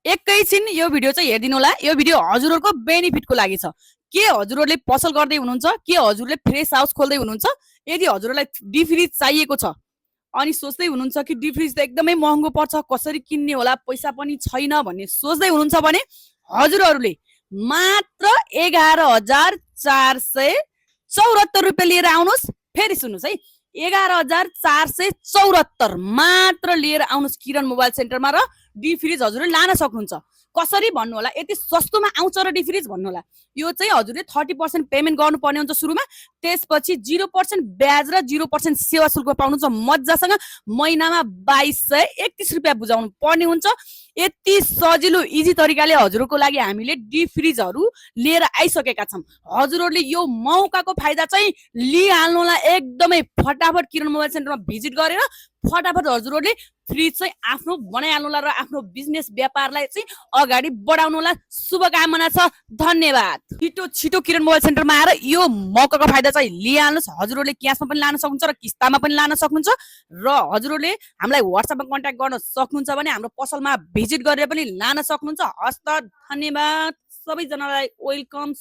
एकैछिन यो भिडियो चाहिँ हेरिदिनु होला। यो भिडियो हजुरहरुको बेनिफिटको लागि छ। के हजुरहरुले पसल गर्दै हुनुहुन्छ, के हजुरले फ्रेश हाउस खोल्दै हुनुहुन्छ, यदि हजुरहरुलाई डीप फ्रिज चाहिएको छ अनि सोच्दै हुनुहुन्छ कि डीप फ्रिज त एकदमै महँगो पर्छ, कसरी किन्ने होला, पैसा पनि छैन भन्ने सोच्दै हुनुहुन्छ भने हजुरहरुले मात्र 11,474 रुपैयाँ लिएर आउनुस्। फेरि सुन्नुस् है, 11,474 मात्र लिएर आउनुस् किरण मोबाइल सेन्टरमा र डीप फ्रिज हजुरले लान सक्नुहुन्छ। कसरी भन्नु होला, यति सस्तोमा आउँछ र डीप फ्रिज भन्नु होला। यो चाहिँ हजुरले 30% पेमेन्ट गर्नुपर्ने हुन्छ सुरुमा, त्यसपछि 0% ब्याज र 0% सेवा शुल्क पाउनुहुन्छ मज्जासँग। महिनामा 2231 रुपैयाँ बुझाउनु पर्ने हुन्छ। यति सजिलो इजी तरिकाले हजुरको लागि हामीले डीप फ्रिजहरू लिएर आइसकेका छौं। हजुरहरूले यो मौकाको फाइदा चाहिँ लिइहाल्नु होला। एकदमै फटाफट किरण मोबाइल सेन्टरमा भिजिट गरेर फटाफट हजुरहरूले फ्रिज चाहिँ आफ्नो बनाइहाल्नु होला र आफ्नो बिजनेस व्यापारलाई चाहिँ अगाडि बढाउनु होला। शुभकामना छ। धन्यवाद। छिटो छिटो किरण मोबाइल सेन्टरमा आएर यो मौकाको फाइदा चाहिँ लिइहाल्नुस्। हजुरहरूले क्याशमा पनि लान सक्नुहुन्छ र किस्तामा पनि लान सक्नुहुन्छ र हजुरहरूले हामीलाई व्हाट्सएपमा कन्ट्याक्ट गर्न सक्नुहुन्छ भने हाम्रो पसलमा भिजिट गरेर पनि लान सक्नुहुन्छ। हस्त धन्यवाद। सबैजनालाई वेलकम।